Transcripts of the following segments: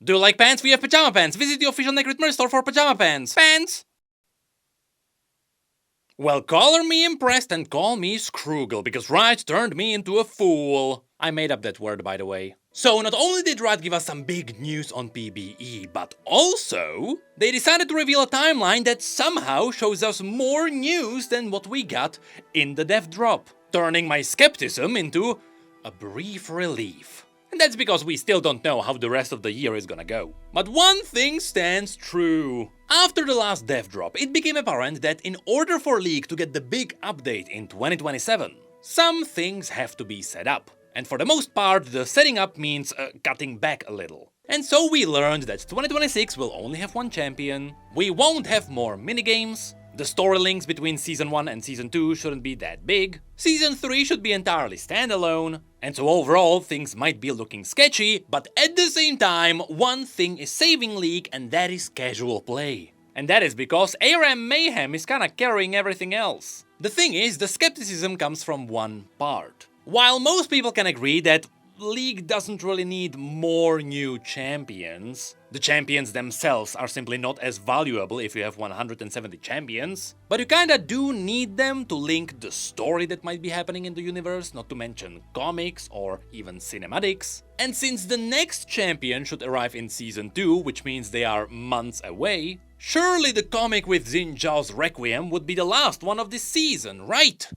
Do you like pants? We have pajama pants! Visit the official Necrit merch store for pajama pants! Pants! Well, color me impressed and call me Scroogle, because Riot turned me into a fool. I made up that word, by the way. So not only did Riot give us some big news on PBE, but also they decided to reveal a timeline that somehow shows us more news than what we got in the dev drop, turning my skepticism into a brief relief. And that's because we still don't know how the rest of the year is gonna go. But one thing stands true. After the last dev drop, it became apparent that in order for League to get the big update in 2027, some things have to be set up. And for the most part, the setting up means cutting back a little. And so we learned that 2026 will only have one champion, we won't have more minigames, the story links between Season 1 and Season 2 shouldn't be that big, Season 3 should be entirely standalone, and so overall things might be looking sketchy, but at the same time, one thing is saving League, and that is casual play. And that is because ARAM Mayhem is kinda carrying everything else. The thing is, the skepticism comes from one part. While most people can agree that League doesn't really need more new champions, the champions themselves are simply not as valuable if you have 170 champions, but you kinda do need them to link the story that might be happening in the universe, not to mention comics or even cinematics. And since the next champion should arrive in Season 2, which means they are months away, surely the comic with Xin Zhao's Requiem would be the last one of this season, right?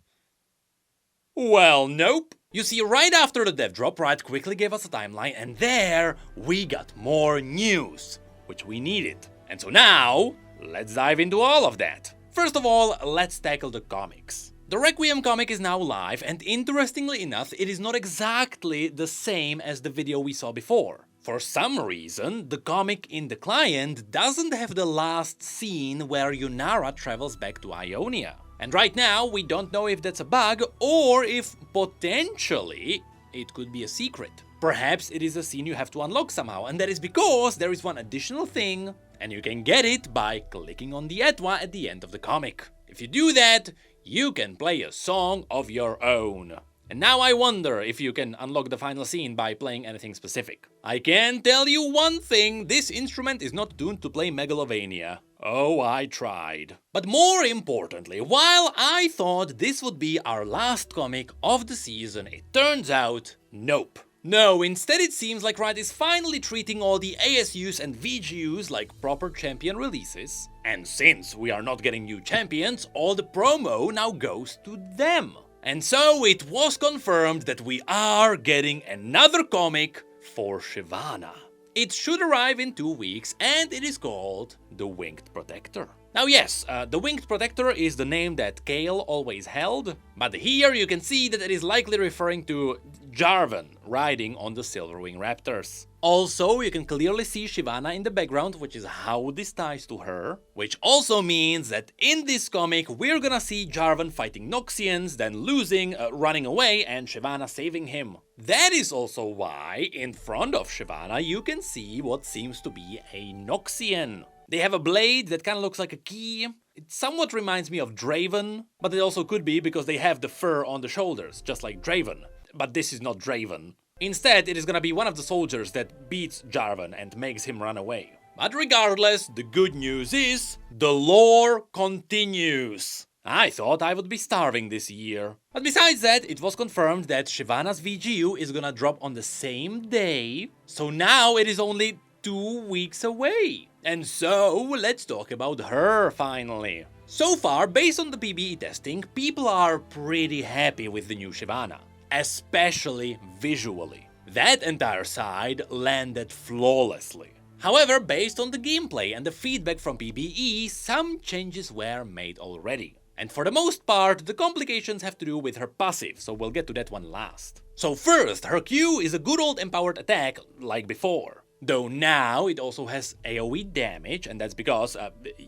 Well, nope. You see, right after the dev drop, Riot quickly gave us a timeline, and there we got more news, which we needed. And so now, let's dive into all of that. First of all, let's tackle the comics. The Requiem comic is now live, and interestingly enough, it is not exactly the same as the video we saw before. For some reason, the comic in the client doesn't have the last scene where Yunara travels back to Ionia. And right now, we don't know if that's a bug or if potentially it could be a secret. Perhaps it is a scene you have to unlock somehow, and that is because there is one additional thing, and you can get it by clicking on the Etwa at the end of the comic. If you do that, you can play a song of your own. And now I wonder if you can unlock the final scene by playing anything specific. I can tell you one thing, this instrument is not tuned to play Megalovania. Oh, I tried. But more importantly, while I thought this would be our last comic of the season, it turns out, nope. No, instead it seems like Riot is finally treating all the ASUs and VGUs like proper champion releases. And since we are not getting new champions, all the promo now goes to them. And so it was confirmed that we are getting another comic for Shyvana. It should arrive in 2 weeks, and it is called The Winged Protector. Now yes, the Winged Protector is the name that Kale always held, but here you can see that it is likely referring to Jarvan riding on the Silverwing Raptors. Also, you can clearly see Shyvana in the background, which is how this ties to her, which also means that in this comic we're gonna see Jarvan fighting Noxians, then losing, running away, and Shyvana saving him. That is also why in front of Shyvana you can see what seems to be a Noxian. They have a blade that kind of looks like a key. It somewhat reminds me of Draven, but it also could be because they have the fur on the shoulders, just like Draven. But this is not Draven. Instead, it is gonna be one of the soldiers that beats Jarvan and makes him run away. But regardless, the good news is, the lore continues. I thought I would be starving this year. But besides that, it was confirmed that Shyvana's VGU is gonna drop on the same day, so now it is only 2 weeks away. And so, let's talk about her finally. So far, based on the PBE testing, people are pretty happy with the new Shyvana. Especially visually. That entire side landed flawlessly. However, based on the gameplay and the feedback from PBE, some changes were made already. And for the most part, the complications have to do with her passive, so we'll get to that one last. So first, her Q is a good old empowered attack, like before. Though now it also has AoE damage, and that's because,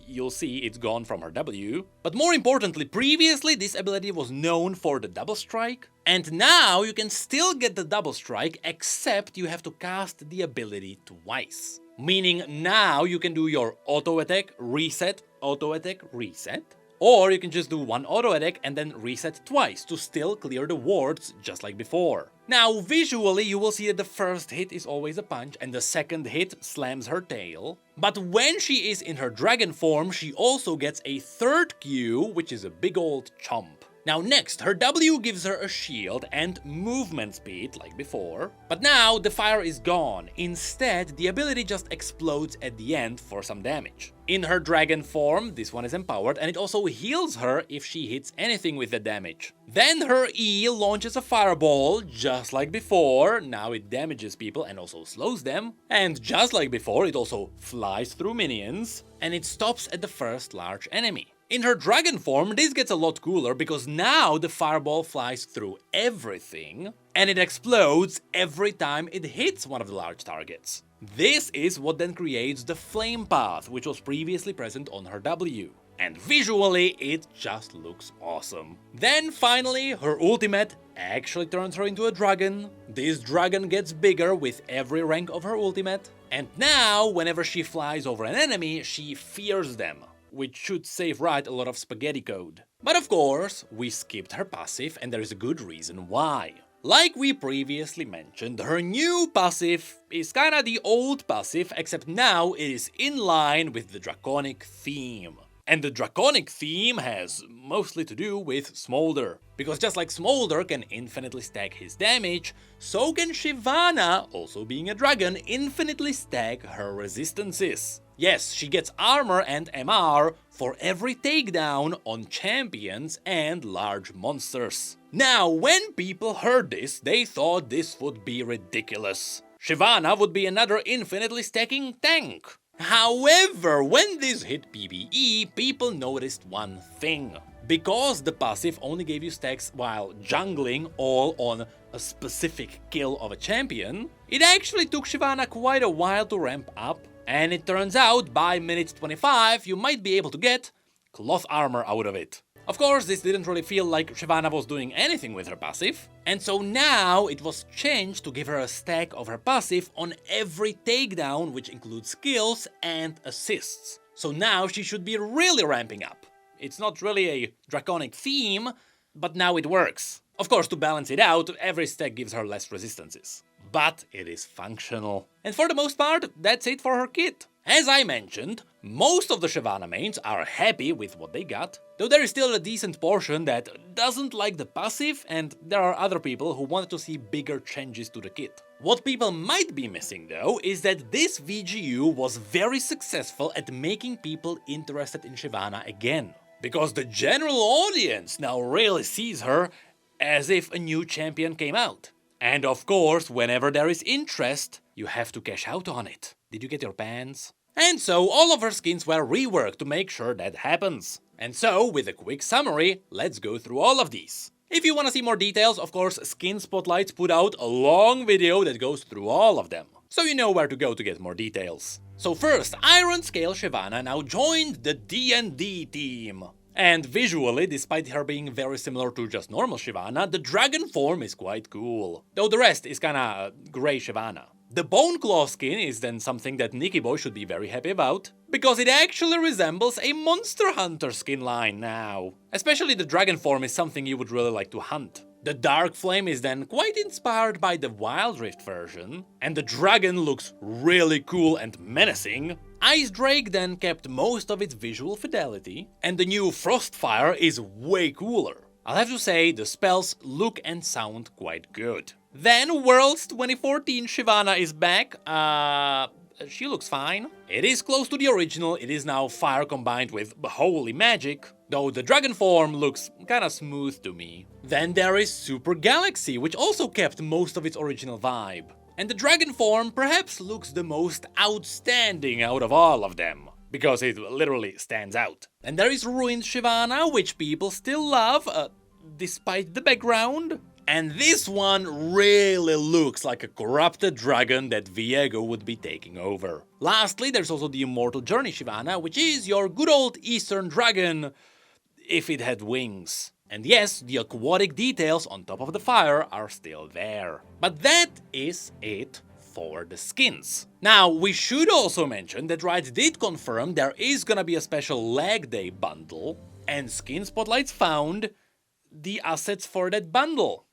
you'll see it's gone from her W. But more importantly, previously this ability was known for the double strike, and now you can still get the double strike, except you have to cast the ability twice. Meaning now you can do your auto attack, reset, or you can just do one auto attack and then reset twice to still clear the wards just like before. Now, visually, you will see that the first hit is always a punch and the second hit slams her tail. But when she is in her dragon form, she also gets a third Q, which is a big old chomp. Now next, her W gives her a shield and movement speed, like before. But now, the fire is gone. Instead, the ability just explodes at the end for some damage. In her dragon form, this one is empowered, and it also heals her if she hits anything with the damage. Then her E launches a fireball, just like before. Now it damages people and also slows them. And just like before, it also flies through minions, and it stops at the first large enemy. In her dragon form, this gets a lot cooler because now the fireball flies through everything and it explodes every time it hits one of the large targets. This is what then creates the flame path, which was previously present on her W. And visually, it just looks awesome. Then finally, her ultimate actually turns her into a dragon. This dragon gets bigger with every rank of her ultimate. And now, whenever she flies over an enemy, she fears them, which should save Riot a lot of spaghetti code. But of course, we skipped her passive, and there is a good reason why. Like we previously mentioned, her new passive is kinda the old passive, except now it is in line with the draconic theme. And the draconic theme has mostly to do with Smolder. Because just like Smolder can infinitely stack his damage, so can Shyvana, also being a dragon, infinitely stack her resistances. Yes, she gets armor and MR for every takedown on champions and large monsters. Now, when people heard this, they thought this would be ridiculous. Shyvana would be another infinitely stacking tank. However, when this hit PvE, people noticed one thing. Because the passive only gave you stacks while jungling all on a specific kill of a champion, it actually took Shyvana quite a while to ramp up. And it turns out, by minute 25, you might be able to get cloth armor out of it. Of course, this didn't really feel like Shyvana was doing anything with her passive, and so now it was changed to give her a stack of her passive on every takedown, which includes skills and assists. So now she should be really ramping up. It's not really a draconic theme, but now it works. Of course, to balance it out, every stack gives her less resistances. But it is functional. And for the most part, that's it for her kit. As I mentioned, most of the Shyvana mains are happy with what they got, though there is still a decent portion that doesn't like the passive, and there are other people who wanted to see bigger changes to the kit. What people might be missing though is that this VGU was very successful at making people interested in Shyvana again. Because the general audience now really sees her as if a new champion came out. And of course, whenever there is interest, you have to cash out on it. Did you get your pants? And so all of her skins were reworked to make sure that happens. And so, with a quick summary, let's go through all of these. If you want to see more details, of course, Skin Spotlights put out a long video that goes through all of them. So you know where to go to get more details. So first, Iron Scale Shyvana now joined the D&D team. And visually, despite her being very similar to just normal Shyvana, the dragon form is quite cool. Though the rest is kinda grey Shyvana. The Bone Claw skin is then something that Nicky Boy should be very happy about, because it actually resembles a Monster Hunter skin line now. Especially the dragon form is something you would really like to hunt. The Dark Flame is then quite inspired by the Wild Rift version, and the dragon looks really cool and menacing. Ice Drake then kept most of its visual fidelity, and the new Frostfire is way cooler. I'll have to say, the spells look and sound quite good. Then Worlds 2014 Shyvana is back. She looks fine. It is close to the original, it is now fire combined with holy magic, though the dragon form looks kinda smooth to me. Then there is Super Galaxy, which also kept most of its original vibe. And the dragon form perhaps looks the most outstanding out of all of them, because it literally stands out. And there is Ruined Shyvana, which people still love, despite the background. And this one really looks like a corrupted dragon that Viego would be taking over. Lastly, there's also the Immortal Journey Shyvana, which is your good old Eastern dragon, if it had wings. And yes, the aquatic details on top of the fire are still there. But that is it for the skins. Now, we should also mention that Riot did confirm there is gonna be a special leg day bundle, and Skin Spotlights found the assets for that bundle.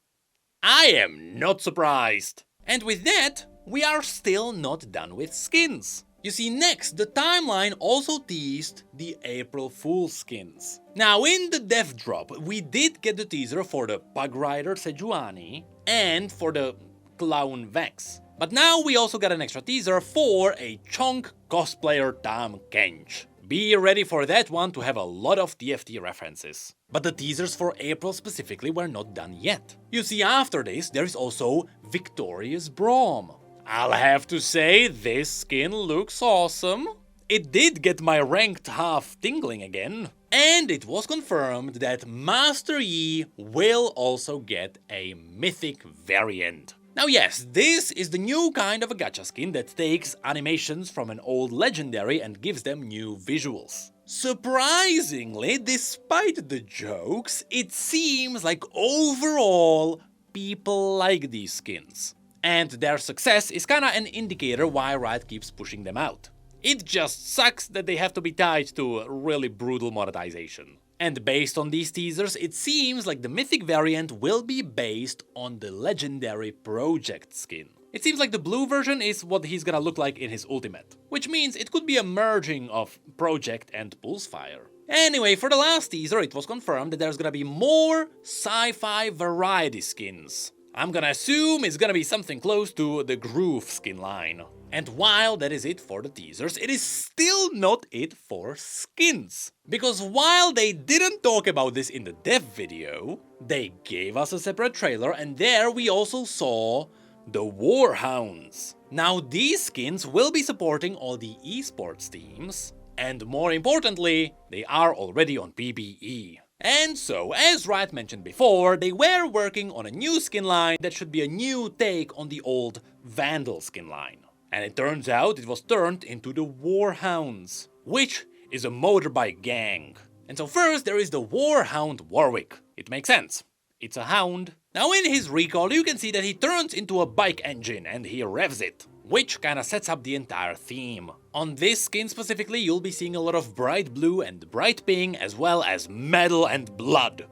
I am not surprised. And with that, we are still not done with skins. You see, next, the timeline also teased the April Fool's skins. Now, in the dev drop, we did get the teaser for the Pug Rider Sejuani and for the Clown Vex. But now we also got an extra teaser for a Chonk cosplayer Tam Kench. Be ready for that one to have a lot of TFT references. But the teasers for April specifically were not done yet. You see, after this, there is also Victorious Braum. I'll have to say, this skin looks awesome. It did get my ranked half tingling again. And it was confirmed that Master Yi will also get a mythic variant. Now yes, this is the new kind of a gacha skin that takes animations from an old legendary and gives them new visuals. Surprisingly, despite the jokes, it seems like overall people like these skins. And their success is kinda an indicator why Riot keeps pushing them out. It just sucks that they have to be tied to really brutal monetization. And based on these teasers, it seems like the mythic variant will be based on the legendary project skin. It seems like the blue version is what he's gonna look like in his ultimate, which means it could be a merging of project and Pulsefire. Anyway, for the last teaser, it was confirmed that there's gonna be more sci-fi variety skins. I'm gonna assume it's gonna be something close to the Groove skin line. And while that is it for the teasers, it is still not it for skins. Because while they didn't talk about this in the dev video, they gave us a separate trailer and there we also saw the Warhounds. Now these skins will be supporting all the esports teams, and more importantly, they are already on PBE. And so, as Riot mentioned before, they were working on a new skin line that should be a new take on the old Vandal skin line. And it turns out it was turned into the Warhounds, which is a motorbike gang. And so first there is the Warhound Warwick. It makes sense. It's a hound. Now in his recall you can see that he turns into a bike engine and he revs it, which kinda sets up the entire theme. On this skin specifically, you'll be seeing a lot of bright blue and bright pink as well as metal and blood.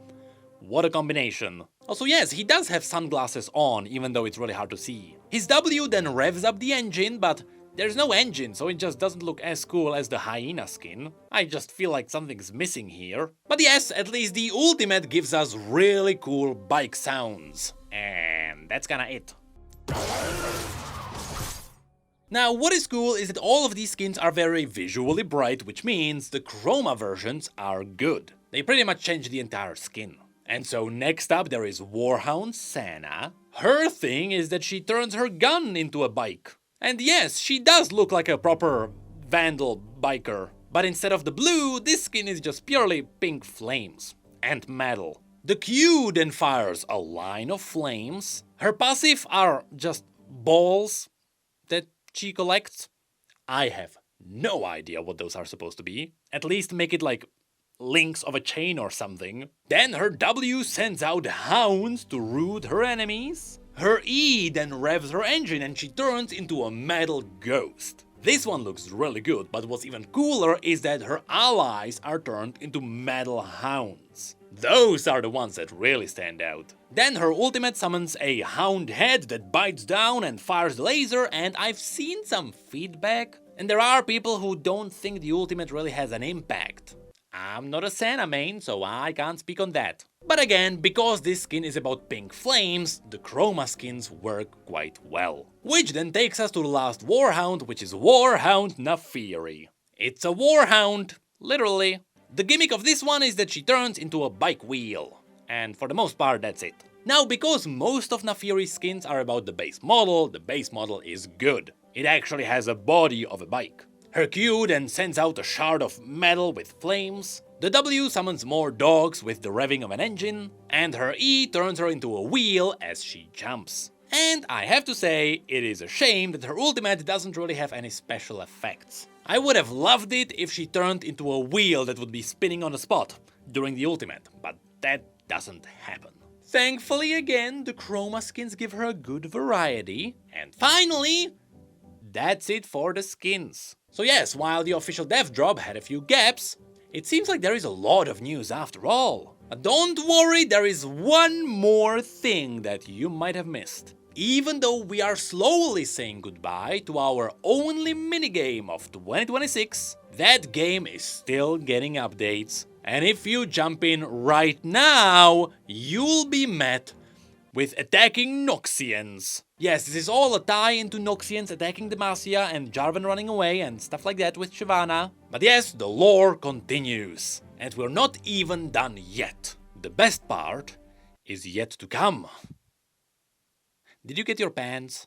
What a combination. Also yes, he does have sunglasses on, even though it's really hard to see. His W then revs up the engine, but there's no engine, so it just doesn't look as cool as the hyena skin. I just feel like something's missing here. But yes, at least the ultimate gives us really cool bike sounds. And that's kinda it. Now, what is cool is that all of these skins are very visually bright, which means the chroma versions are good. They pretty much change the entire skin. And so next up there is Warhound Sana. Her thing is that she turns her gun into a bike. And yes, she does look like a proper Vandal biker. But instead of the blue, this skin is just purely pink flames. And metal. The Q then fires a line of flames. Her passive are just balls that she collects. I have no idea what those are supposed to be. At least make it like links of a chain or something. Then her W sends out hounds to root her enemies. Her E then revs her engine and she turns into a metal ghost. This one looks really good, but what's even cooler is that her allies are turned into metal hounds. Those are the ones that really stand out. Then her ultimate summons a hound head that bites down and fires the laser, and I've seen some feedback, and there are people who don't think the ultimate really has an impact. I'm not a Sana main, so I can't speak on that. But again, because this skin is about pink flames, the chroma skins work quite well. Which then takes us to the last Warhound, which is Warhound Naafiri. It's a Warhound, literally. The gimmick of this one is that she turns into a bike wheel. And for the most part, that's it. Now, because most of Naafiri's skins are about the base model is good. It actually has a body of a bike. Her Q then sends out a shard of metal with flames. The W summons more dogs with the revving of an engine. And her E turns her into a wheel as she jumps. And I have to say, it is a shame that her ultimate doesn't really have any special effects. I would have loved it if she turned into a wheel that would be spinning on the spot during the ultimate, but that doesn't happen. Thankfully again, the chroma skins give her a good variety. And finally, that's it for the skins. So yes, while the official dev drop had a few gaps, it seems like there is a lot of news after all. But don't worry, there is one more thing that you might have missed. Even though we are slowly saying goodbye to our only minigame of 2026, that game is still getting updates. And if you jump in right now, you'll be met with attacking Noxians. Yes, this is all a tie into Noxians attacking Demacia and Jarvan running away and stuff like that with Shyvana. But yes, the lore continues. And we're not even done yet. The best part is yet to come. Did you get your pants?